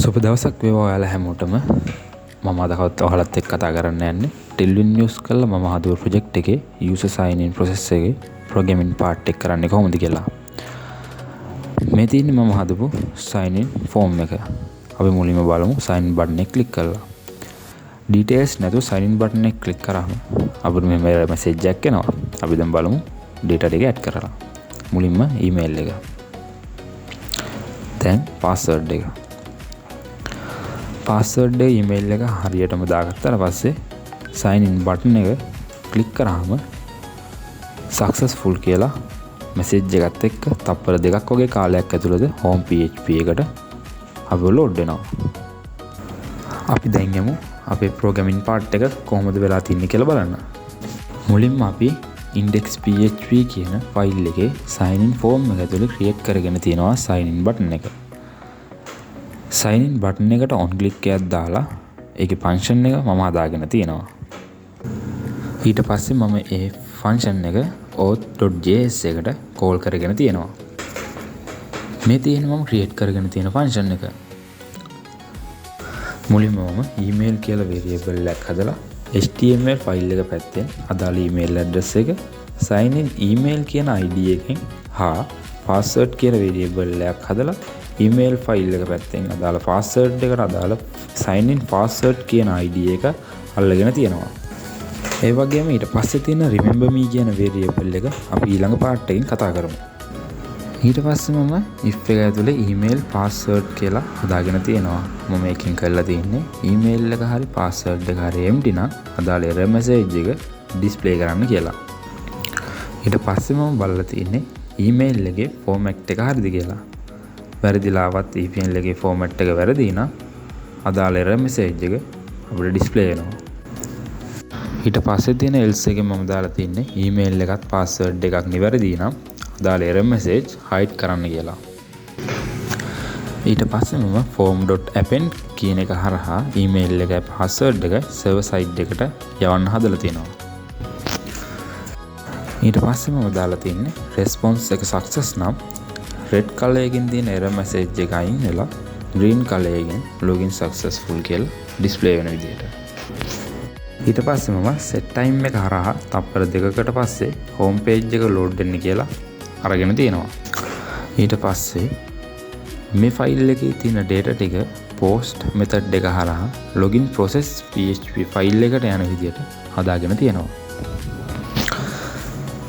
සුබ දවසක් වේවා ඔයාලා හැමෝටම. මම අද ඔයාලත් එක්ක කතා කරන්න යන්නේ ටෙල්වින් යූස් කරලා මම හදුව ප්‍රොජෙක්ට් එකේ user sign in process එකේ programming part එක කරන්නේ කොහොමද කියලා. මේ තියෙන්නේ මම හදපු sign in form එක. අපි මුලින්ම බලමු sign in button එක click කරලා. details නැතුව sign in button එක click කරාම අපිට මේ message එකක් එනවා. අපි දැන් බලමු data ටික add කරලා. මුලින්ම email එක. දැන් password එක. පාස්වර්ඩ් එක ඊමේල් එක හරියටම දාගත්තාට පස්සේ sign in button එක ක්ලික් කරාම successful කියලා message එකත් එක්ක තප්පර දෙකක් වගේ කාලයක් ඇතුළත home PHP එකට අපිව load වෙනවා. අපි දැන් යමු අපේ programming part එක කොහොමද වෙලා තින්නේ කියලා බලන්න. මුලින්ම අපි index.php කියන ෆයිල් එකේ sign in form එක ඇතුළේ create කරගෙන තියෙනවා sign in button එක. sign in button එකට on click එකක් දාලා ඒකේ function එක මම හදාගෙන තියෙනවා. ඊට පස්සේ මම ඒ function එක auth.js එකට call කරගෙන තියෙනවා. මේ තියෙන්නේ මම create කරගෙන තියෙන function එක. මුලින්ම මම email කියලා variable එකක් හදලා html file එක පැත්තෙන් අදාළ email address එක sign in email කියන id එකෙන් හා password කියලා variable එකක් හදලා email file එක පැත්තෙන් අදාළ password එකට අදාළ sign in password කියන id එක අල්ලගෙන තියෙනවා. ඒ වගේම ඊට පස්සේ තියෙන remember me කියන variable එක අපි ඊළඟ part එකකින් කතා කරමු. ඊට පස්සේ මම if එක ඇතුලේ email password කියලා හදාගෙන තියෙනවා. මම මේකෙන් කරලා තියෙන්නේ email එක හරි password එක හරි empty නම් අදාළ error message එක display කරන්න කියලා. ඊට පස්සේ මම බලලා තියෙන්නේ email එකේ format එක හරිද කියලා. වැරදිලාවත් email එකේ format එක වැරදි නම් අදාළ error message එක අපිට display වෙනවා. ඊට පස්සේ තියෙන else එකෙන් මම දාලා තින්නේ email එකත් password එකක් නිවැරදි නම් අදාළ error message hide කරන්න කියලා. ඊට පස්සේ මම form.append කියන එක හරහා email එකයි password එක server side එකට යවන්න හදලා තියෙනවා. ඊට පස්සේ මම දාලා තින්නේ response එක success නම් red color එකකින් තියෙන error message එක අයින් වෙලා green color එකෙන් login successful කියලා display වෙන විදිහට. ඊට පස්සේ මම set time එක හරහා තප්පර දෙකකට පස්සේ home page එක load වෙන්න කියලා අරගෙන තියෙනවා. ඊට පස්සේ මේ file එකේ තියෙන data ටික post method එක හරහා login process php file එකට යන විදිහට හදාගෙන තියෙනවා.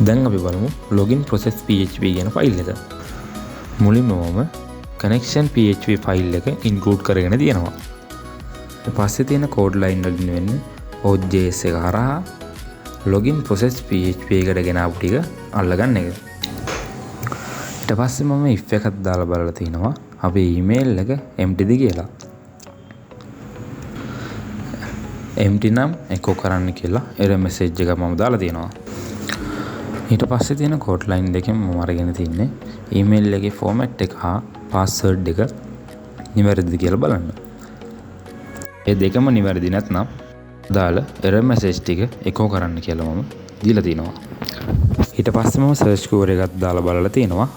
දැන් අපි බලමු login process php කියන file එක. මුලින්ම මම connection php file එක include කරගෙන තියෙනවා. ඊට පස්සේ තියෙන code line වලින් වෙන්නේ auth.js එක හරහා login process php එකට ගෙන ආපු ටික අල්ලගන්න එක. ඊට පස්සේ මම if එකක් දාලා බලලා තිනවා අපේ email එක empty ද කියලා. empty නම් echo කරන්න කියලා error message එක මම දාලා තියෙනවා. ඊට පස්සේ තියෙන code line දෙකෙන් මම අරගෙන තින්නේ email එකේ format එක හා password එක නිවැරදිද කියලා බලන්න. ඒ දෙකම නිවැරදි නැත්නම් දාලා error message ටික echo කරන්න කියලා මම දීලා තිනවා. ඊට පස්සේ මම search query එකක් දාලා බලලා තිනවා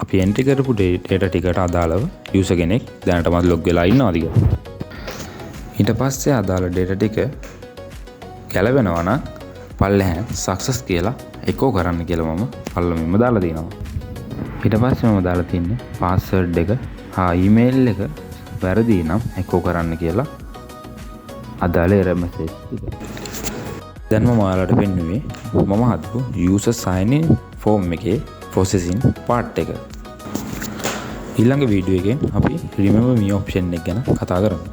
අපි entry කරපු data ටිකට අදාළව user කෙනෙක් දැනටමත් log වෙලා ඉන්නවාද කියලා. ඊට පස්සේ අදාළ data ටික ගැලවෙනවා නම් පල්ලෙහාන් success කියලා echo කරන්න කියලා මම පල්ලෙමින්ම දාලා දිනවා. ඊට පස්සේ මම දාලා තින්නේ password එක හා email එක වැරදි නම් echo කරන්න කියලා අදාළ error message ටික. දැන් මම ඔයාලට පෙන්නුවේ මම හදපු user sign in form එකේ processing part එක. ඊළඟ වීඩියෝ එකෙන් අපි remember me option එක ගැන කතා කරමු.